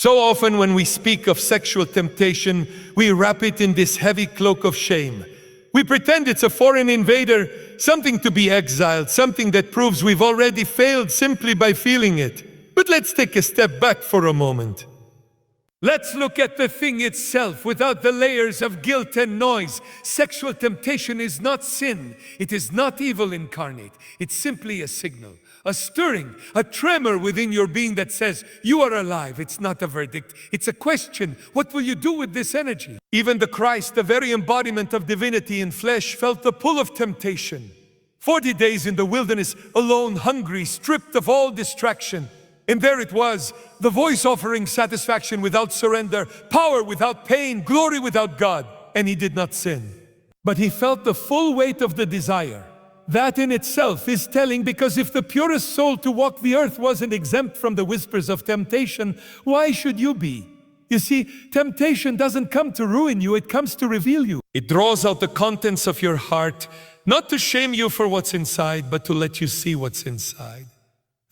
So often when we speak of sexual temptation, we wrap it in this heavy cloak of shame. We pretend it's a foreign invader, something to be exiled, something that proves we've already failed simply by feeling it. But let's take a step back for a moment. Let's look at the thing itself without the layers of guilt and noise. Sexual temptation is not sin. It is not evil incarnate. It's simply a signal, a stirring, a tremor within your being that says, you are alive. It's not a verdict. It's a question. What will you do with this energy? Even the Christ, the very embodiment of divinity in flesh, felt the pull of temptation. 40 days in the wilderness, alone, hungry, stripped of all distraction. And there it was, the voice offering satisfaction without surrender, power without pain, glory without God. And he did not sin. But he felt the full weight of the desire. That in itself is telling, because if the purest soul to walk the earth wasn't exempt from the whispers of temptation, why should you be? You see, temptation doesn't come to ruin you, it comes to reveal you. It draws out the contents of your heart, not to shame you for what's inside, but to let you see what's inside.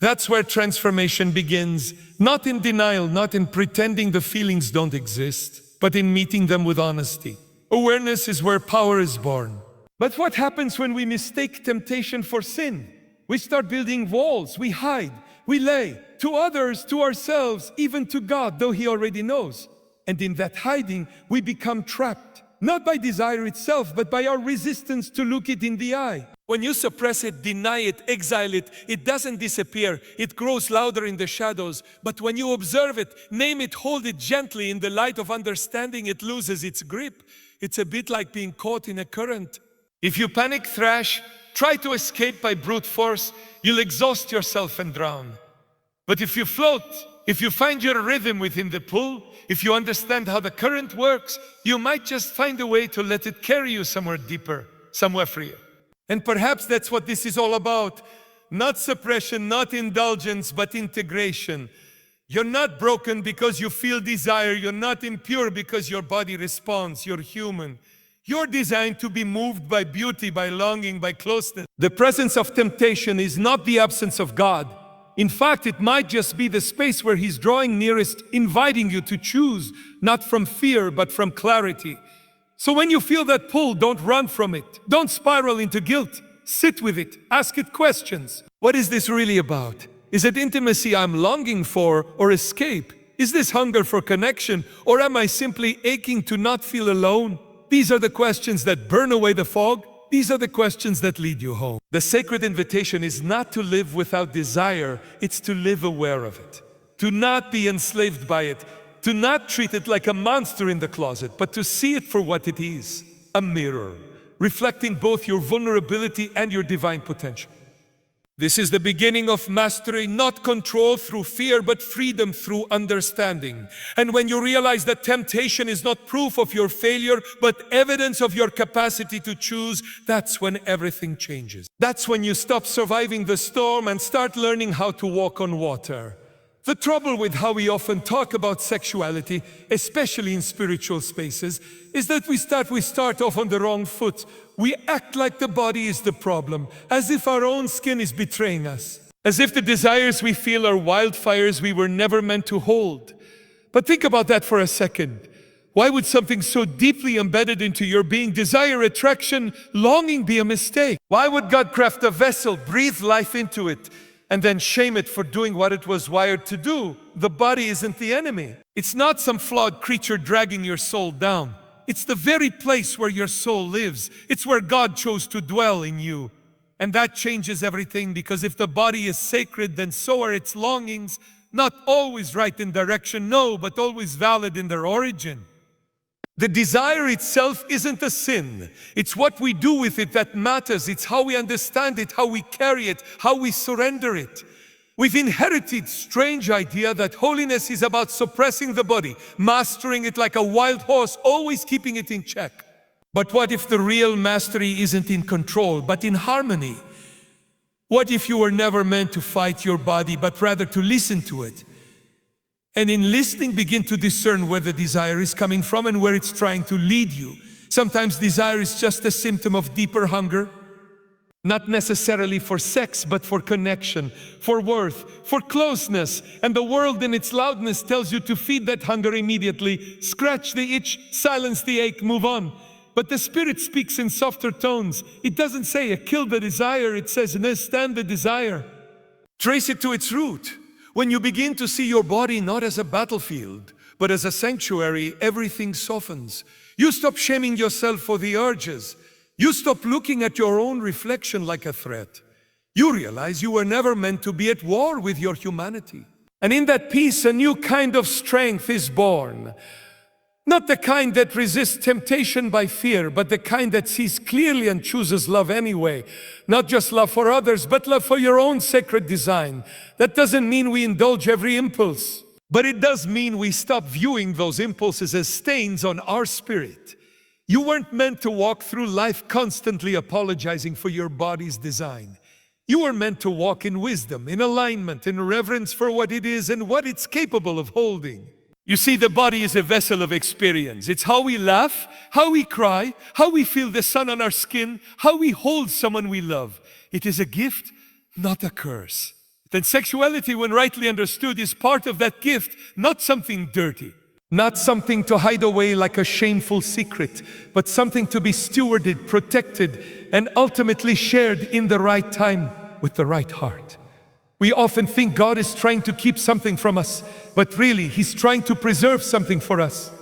That's where transformation begins, not in denial, not in pretending the feelings don't exist, but in meeting them with honesty. Awareness is where power is born. But what happens when we mistake temptation for sin? We start building walls, we hide, we lie to others, to ourselves, even to God, though He already knows. And in that hiding, we become trapped, not by desire itself, but by our resistance to look it in the eye. When you suppress it, deny it, exile it, it doesn't disappear. It grows louder in the shadows. But when you observe it, name it, hold it gently in the light of understanding, it loses its grip. It's a bit like being caught in a current. If you panic, thrash, try to escape by brute force, you'll exhaust yourself and drown. But if you float, if you find your rhythm within the pull, if you understand how the current works, you might just find a way to let it carry you somewhere deeper, somewhere freer. And perhaps that's what this is all about. Not suppression, not indulgence, but integration. You're not broken because you feel desire. You're not impure because your body responds. You're human. You're designed to be moved by beauty, by longing, by closeness. The presence of temptation is not the absence of God. In fact, it might just be the space where He's drawing nearest, inviting you to choose, not from fear, but from clarity. So when you feel that pull, don't run from it. Don't spiral into guilt. Sit with it. Ask it questions. What is this really about? Is it intimacy I'm longing for, or escape? Is this hunger for connection, or am I simply aching to not feel alone? These are the questions that burn away the fog. These are the questions that lead you home. The sacred invitation is not to live without desire. It's to live aware of it. To not be enslaved by it. To not treat it like a monster in the closet, but to see it for what it is, a mirror, reflecting both your vulnerability and your divine potential. This is the beginning of mastery, not control through fear, but freedom through understanding. And when you realize that temptation is not proof of your failure, but evidence of your capacity to choose, that's when everything changes. That's when you stop surviving the storm and start learning how to walk on water. The trouble with how we often talk about sexuality, especially in spiritual spaces, is that we start off on the wrong foot. We act like the body is the problem, as if our own skin is betraying us, as if the desires we feel are wildfires we were never meant to hold. But think about that for a second. Why would something so deeply embedded into your being, desire, attraction, longing, be a mistake? Why would God craft a vessel, breathe life into it, and then shame it for doing what it was wired to do? The body isn't the enemy. It's not some flawed creature dragging your soul down. It's the very place where your soul lives. It's where God chose to dwell in you. And that changes everything, because if the body is sacred, then so are its longings, not always right in direction, no, but always valid in their origin. The desire itself isn't a sin. It's what we do with it that matters. It's how we understand it, how we carry it, how we surrender it. We've inherited strange idea that holiness is about suppressing the body, mastering it like a wild horse, always keeping it in check. But what if the real mastery isn't in control, but in harmony? What if you were never meant to fight your body, but rather to listen to it? And in listening, begin to discern where the desire is coming from and where it's trying to lead you. Sometimes desire is just a symptom of deeper hunger. Not necessarily for sex, but for connection, for worth, for closeness. And the world in its loudness tells you to feed that hunger immediately, scratch the itch, silence the ache, move on. But the Spirit speaks in softer tones. It doesn't say, kill the desire. It says, stand the desire. Trace it to its root. When you begin to see your body not as a battlefield, but as a sanctuary, everything softens. You stop shaming yourself for the urges. You stop looking at your own reflection like a threat. You realize you were never meant to be at war with your humanity. And in that peace, a new kind of strength is born. Not the kind that resists temptation by fear, but the kind that sees clearly and chooses love anyway. Not just love for others, but love for your own sacred design. That doesn't mean we indulge every impulse, but it does mean we stop viewing those impulses as stains on our spirit. You weren't meant to walk through life constantly apologizing for your body's design. You were meant to walk in wisdom, in alignment, in reverence for what it is and what it's capable of holding. You see, the body is a vessel of experience. It's how we laugh, how we cry, how we feel the sun on our skin, how we hold someone we love. It is a gift, not a curse. Then sexuality, when rightly understood, is part of that gift, not something dirty. Not something to hide away like a shameful secret, but something to be stewarded, protected, and ultimately shared in the right time with the right heart. We often think God is trying to keep something from us, but really He's trying to preserve something for us.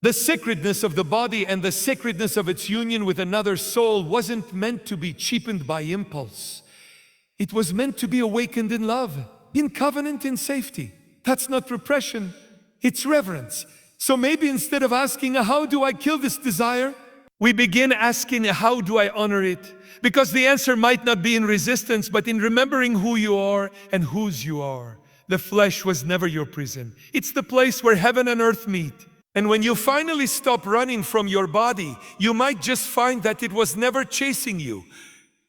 The sacredness of the body and the sacredness of its union with another soul wasn't meant to be cheapened by impulse. It was meant to be awakened in love, in covenant, in safety. That's not repression. It's reverence. So maybe instead of asking, how do I kill this desire? We begin asking, how do I honor it? Because the answer might not be in resistance, but in remembering who you are and whose you are. The flesh was never your prison. It's the place where heaven and earth meet. And when you finally stop running from your body, you might just find that it was never chasing you.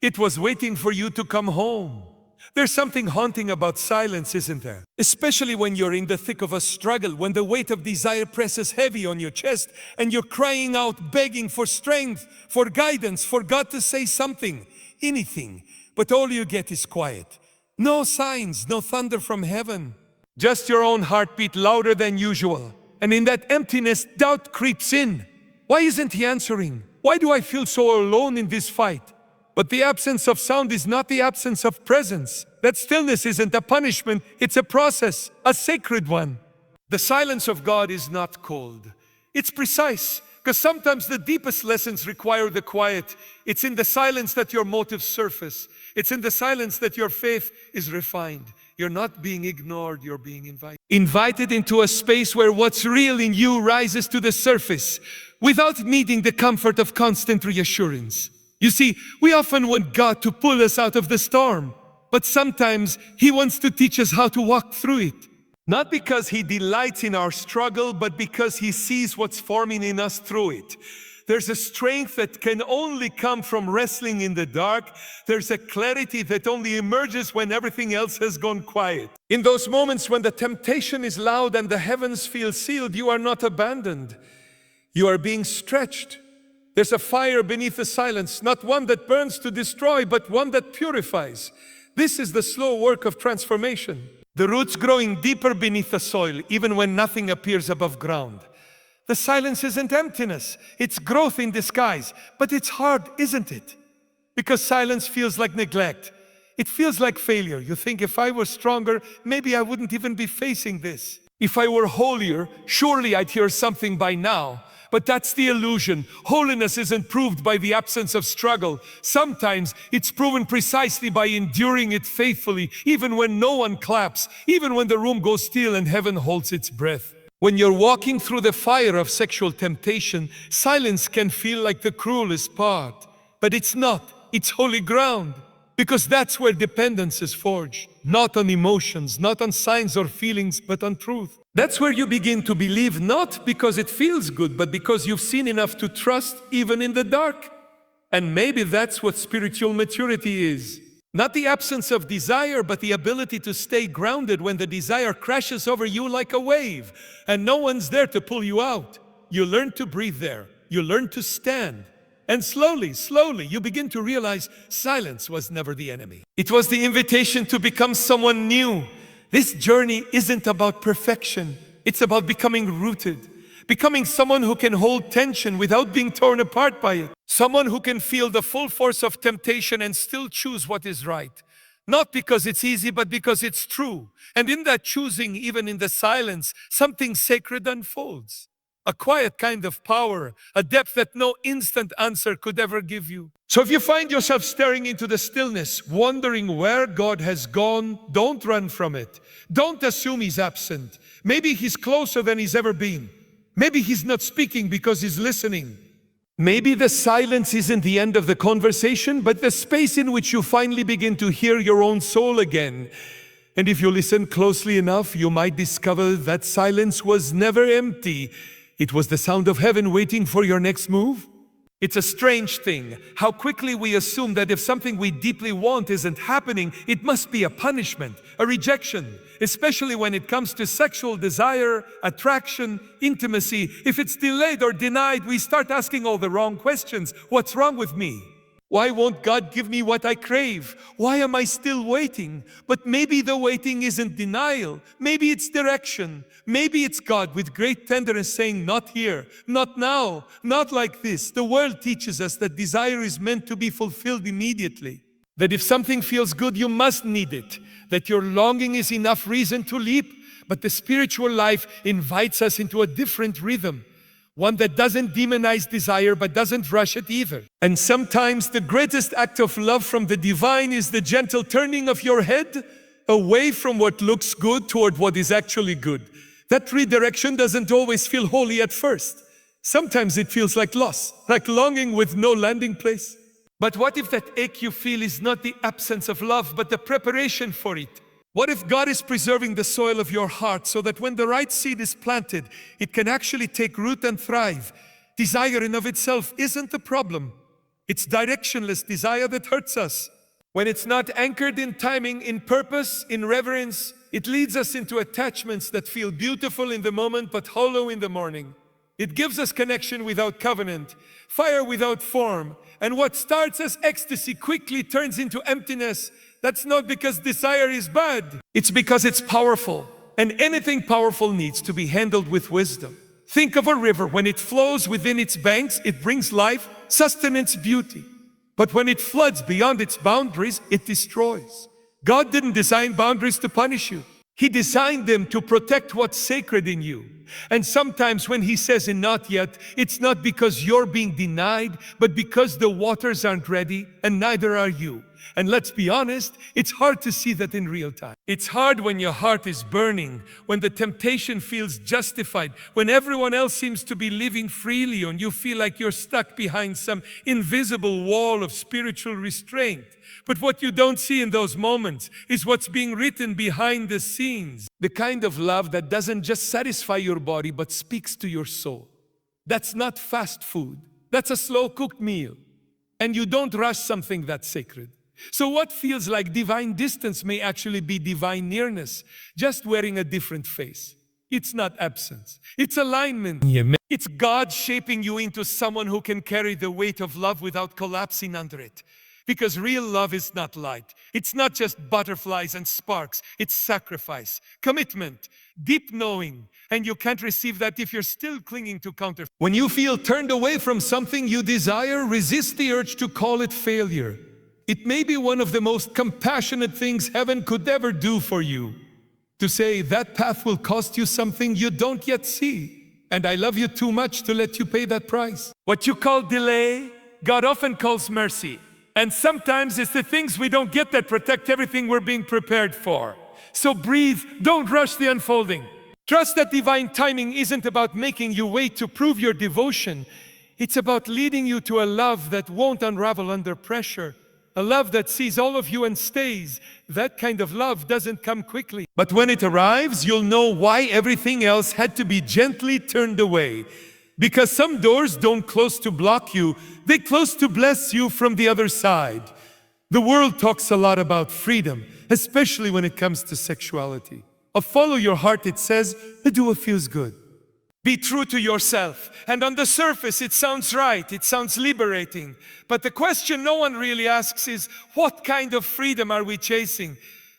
It was waiting for you to come home. There's something haunting about silence, isn't there? Especially when you're in the thick of a struggle, when the weight of desire presses heavy on your chest and you're crying out, begging for strength, for guidance, for God to say something, anything. But all you get is quiet. No signs, no thunder from heaven. Just your own heartbeat louder than usual. And in that emptiness, doubt creeps in. Why isn't He answering? Why do I feel so alone in this fight? But the absence of sound is not the absence of presence. That stillness isn't a punishment, it's a process, a sacred one. The silence of God is not cold. It's precise, because sometimes the deepest lessons require the quiet. It's in the silence that your motives surface. It's in the silence that your faith is refined. You're not being ignored, you're being invited. Invited into a space where what's real in you rises to the surface, without needing the comfort of constant reassurance. You see, we often want God to pull us out of the storm, but sometimes He wants to teach us how to walk through it. Not because He delights in our struggle, but because He sees what's forming in us through it. There's a strength that can only come from wrestling in the dark. There's a clarity that only emerges when everything else has gone quiet. In those moments when the temptation is loud and the heavens feel sealed, you are not abandoned. You are being stretched. There's a fire beneath the silence, not one that burns to destroy, but one that purifies. This is the slow work of transformation. The roots growing deeper beneath the soil, even when nothing appears above ground. The silence isn't emptiness, it's growth in disguise. But it's hard, isn't it? Because silence feels like neglect. It feels like failure. You think, if I were stronger, maybe I wouldn't even be facing this. If I were holier, surely I'd hear something by now. But that's the illusion. Holiness isn't proved by the absence of struggle. Sometimes it's proven precisely by enduring it faithfully, even when no one claps, even when the room goes still and heaven holds its breath. When you're walking through the fire of sexual temptation, silence can feel like the cruelest part. But it's not. It's holy ground. Because that's where dependence is forged. Not on emotions, not on signs or feelings, but on truth. That's where you begin to believe, not because it feels good, but because you've seen enough to trust even in the dark. And maybe that's what spiritual maturity is. Not the absence of desire, but the ability to stay grounded when the desire crashes over you like a wave, and no one's there to pull you out. You learn to breathe there. You learn to stand. And slowly, you begin to realize silence was never the enemy. It was the invitation to become someone new. This journey isn't about perfection. It's about becoming rooted. Becoming someone who can hold tension without being torn apart by it. Someone who can feel the full force of temptation and still choose what is right. Not because it's easy, but because it's true. And in that choosing, even in the silence, something sacred unfolds. A quiet kind of power, a depth that no instant answer could ever give you. So if you find yourself staring into the stillness, wondering where God has gone, don't run from it. Don't assume He's absent. Maybe He's closer than He's ever been. Maybe He's not speaking because He's listening. Maybe the silence isn't the end of the conversation, but the space in which you finally begin to hear your own soul again. And if you listen closely enough, you might discover that silence was never empty. It was the sound of heaven waiting for your next move. It's a strange thing, how quickly we assume that if something we deeply want isn't happening, it must be a punishment, a rejection, especially when it comes to sexual desire, attraction, intimacy. If it's delayed or denied, we start asking all the wrong questions. What's wrong with me? Why won't God give me what I crave? Why am I still waiting? But maybe the waiting isn't denial. Maybe it's direction. Maybe it's God with great tenderness saying, not here, not now, not like this. The world teaches us that desire is meant to be fulfilled immediately. That if something feels good, you must need it. That your longing is enough reason to leap. But the spiritual life invites us into a different rhythm. One that doesn't demonize desire, but doesn't rush it either. And sometimes the greatest act of love from the divine is the gentle turning of your head away from what looks good toward what is actually good. That redirection doesn't always feel holy at first. Sometimes it feels like loss, like longing with no landing place. But what if that ache you feel is not the absence of love, but the preparation for it? What if God is preserving the soil of your heart so that when the right seed is planted, it can actually take root and thrive? Desire in of itself isn't the problem. It's directionless desire that hurts us. When it's not anchored in timing, in purpose, in reverence, it leads us into attachments that feel beautiful in the moment but hollow in the morning. It gives us connection without covenant, fire without form, and what starts as ecstasy quickly turns into emptiness. That's not because desire is bad. It's because it's powerful. And anything powerful needs to be handled with wisdom. Think of a river. When it flows within its banks, it brings life, sustenance, beauty. But when it floods beyond its boundaries, it destroys. God didn't design boundaries to punish you. He designed them to protect what's sacred in you. And sometimes when He says not yet, it's not because you're being denied, but because the waters aren't ready, and neither are you. And let's be honest, it's hard to see that in real time. It's hard when your heart is burning, when the temptation feels justified, when everyone else seems to be living freely and you feel like you're stuck behind some invisible wall of spiritual restraint. But what you don't see in those moments is what's being written behind the scenes. The kind of love that doesn't just satisfy your body, but speaks to your soul. That's not fast food. That's a slow-cooked meal. And you don't rush something that's sacred. So what feels like divine distance may actually be divine nearness, just wearing a different face. It's not absence. It's alignment. It's God shaping you into someone who can carry the weight of love without collapsing under it. Because real love is not light. It's not just butterflies and sparks. It's sacrifice, commitment, deep knowing. And you can't receive that if you're still clinging to counterfeit. When you feel turned away from something you desire, resist the urge to call it failure. It may be one of the most compassionate things heaven could ever do for you. To say that path will cost you something you don't yet see. And I love you too much to let you pay that price. What you call delay, God often calls mercy. And sometimes it's the things we don't get that protect everything we're being prepared for. So breathe, don't rush the unfolding. Trust that divine timing isn't about making you wait to prove your devotion. It's about leading you to a love that won't unravel under pressure. A love that sees all of you and stays. That kind of love doesn't come quickly. But when it arrives, you'll know why everything else had to be gently turned away. Because some doors don't close to block you, they close to bless you from the other side. The world talks a lot about freedom, especially when it comes to sexuality. Follow your heart, it says, do what feels good. Be true to yourself. And on the surface, it sounds right, it sounds liberating. But the question no one really asks is, what kind of freedom are we chasing?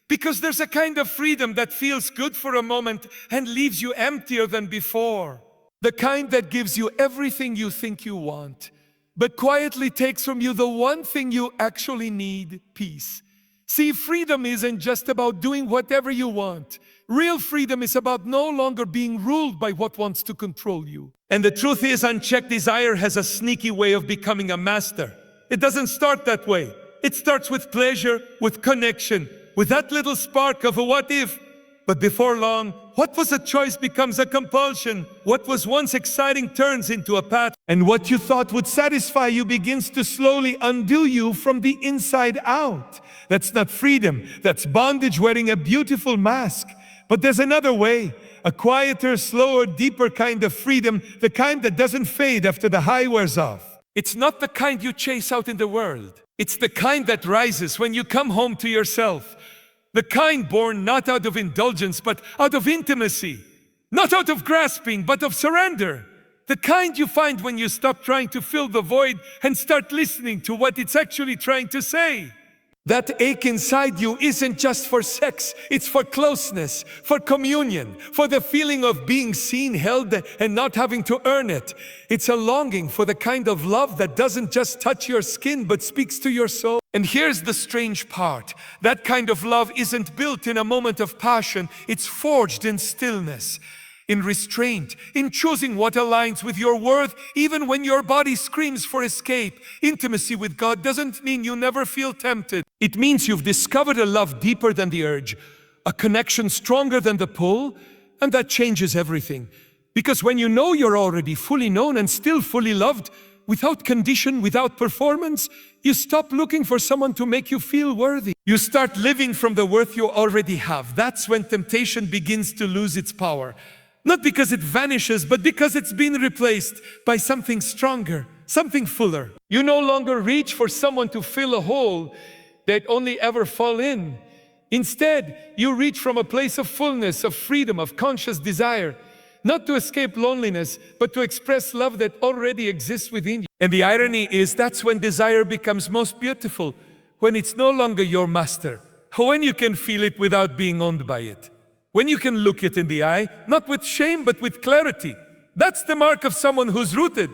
Because there's a kind of freedom that feels good for a moment and leaves you emptier than before. The kind that gives you everything you think you want, but quietly takes from you the one thing you actually need, peace. See, freedom isn't just about doing whatever you want. Real freedom is about no longer being ruled by what wants to control you. And the truth is, unchecked desire has a sneaky way of becoming a master. It doesn't start that way. It starts with pleasure, with connection, with that little spark of a what if. But before long, what was a choice becomes a compulsion. What was once exciting turns into a path. And what you thought would satisfy you begins to slowly undo you from the inside out. That's not freedom. That's bondage wearing a beautiful mask. But there's another way, a quieter, slower, deeper kind of freedom, the kind that doesn't fade after the high wears off. It's not the kind you chase out in the world. It's the kind that rises when you come home to yourself. The kind born not out of indulgence, but out of intimacy. Not out of grasping, but of surrender. The kind you find when you stop trying to fill the void and start listening to what it's actually trying to say. That ache inside you isn't just for sex, it's for closeness, for communion, for the feeling of being seen, held, and not having to earn it. It's a longing for the kind of love that doesn't just touch your skin, but speaks to your soul. And here's the strange part. That kind of love isn't built in a moment of passion, it's forged in stillness. In restraint, in choosing what aligns with your worth, even when your body screams for escape. Intimacy with God doesn't mean you never feel tempted. It means you've discovered a love deeper than the urge, a connection stronger than the pull, and that changes everything. Because when you know you're already fully known and still fully loved, without condition, without performance, you stop looking for someone to make you feel worthy. You start living from the worth you already have. That's when temptation begins to lose its power. Not because it vanishes, but because it's been replaced by something stronger, something fuller. You no longer reach for someone to fill a hole that only ever fall in. Instead, you reach from a place of fullness, of freedom, of conscious desire, not to escape loneliness, but to express love that already exists within you. And the irony is that's when desire becomes most beautiful, when it's no longer your master, when you can feel it without being owned by it. When you can look it in the eye, not with shame, but with clarity. That's the mark of someone who's rooted.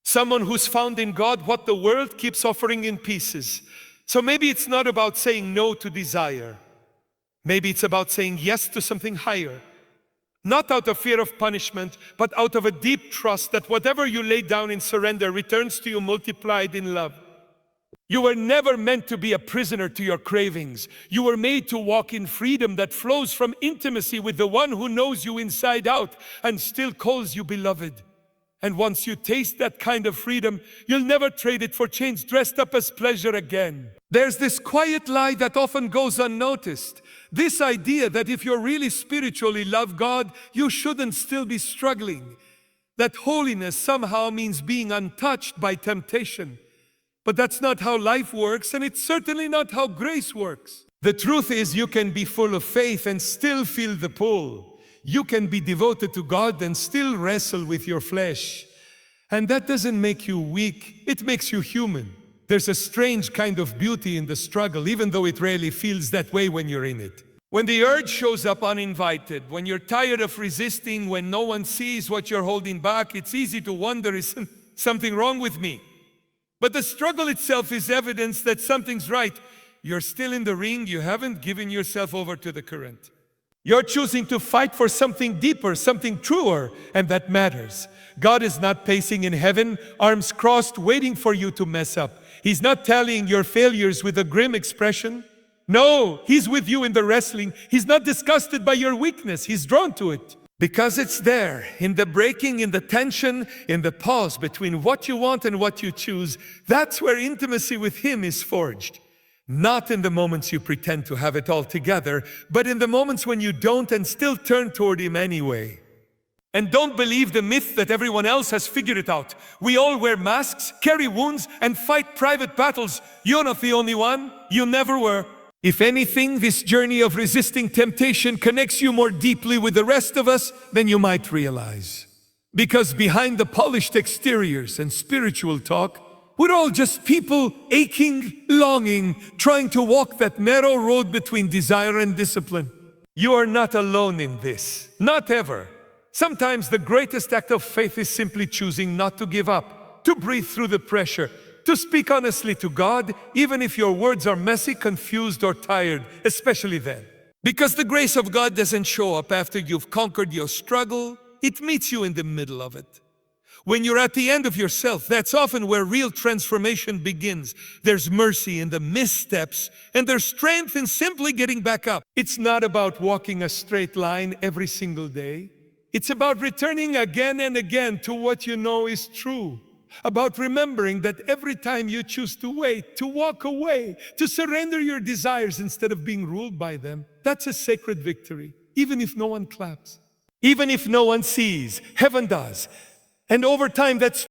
Someone who's found in God what the world keeps offering in pieces. So maybe it's not about saying no to desire. Maybe it's about saying yes to something higher. Not out of fear of punishment, but out of a deep trust that whatever you lay down in surrender returns to you multiplied in love. You were never meant to be a prisoner to your cravings. You were made to walk in freedom that flows from intimacy with the one who knows you inside out and still calls you beloved. And once you taste that kind of freedom, you'll never trade it for change dressed up as pleasure again. There's this quiet lie that often goes unnoticed. This idea that if you're really spiritually love God, you shouldn't still be struggling. That holiness somehow means being untouched by temptation. But that's not how life works, and it's certainly not how grace works. The truth is, you can be full of faith and still feel the pull. You can be devoted to God and still wrestle with your flesh. And that doesn't make you weak, it makes you human. There's a strange kind of beauty in the struggle, even though it rarely feels that way when you're in it. When the urge shows up uninvited, when you're tired of resisting, when no one sees what you're holding back, it's easy to wonder, is something wrong with me? But the struggle itself is evidence that something's right. You're still in the ring, you haven't given yourself over to the current. You're choosing to fight for something deeper, something truer, and that matters. God is not pacing in heaven, arms crossed, waiting for you to mess up. He's not tallying your failures with a grim expression. No, He's with you in the wrestling. He's not disgusted by your weakness, He's drawn to it. Because it's there, in the breaking, in the tension, in the pause between what you want and what you choose. That's where intimacy with Him is forged. Not in the moments you pretend to have it all together, but in the moments when you don't and still turn toward Him anyway. And don't believe the myth that everyone else has figured it out. We all wear masks, carry wounds, and fight private battles. You're not the only one. You never were. If anything, this journey of resisting temptation connects you more deeply with the rest of us than you might realize. Because behind the polished exteriors and spiritual talk, we're all just people aching, longing, trying to walk that narrow road between desire and discipline. You are not alone in this. Not ever. Sometimes the greatest act of faith is simply choosing not to give up, to breathe through the pressure, to speak honestly to God, even if your words are messy, confused, or tired, especially then. Because the grace of God doesn't show up after you've conquered your struggle, it meets you in the middle of it. When you're at the end of yourself, that's often where real transformation begins. There's mercy in the missteps, and there's strength in simply getting back up. It's not about walking a straight line every single day. It's about returning again and again to what you know is true. About remembering that every time you choose to wait, to walk away, to surrender your desires instead of being ruled by them, that's a sacred victory, even if no one claps. Even if no one sees, heaven does. And over time, that's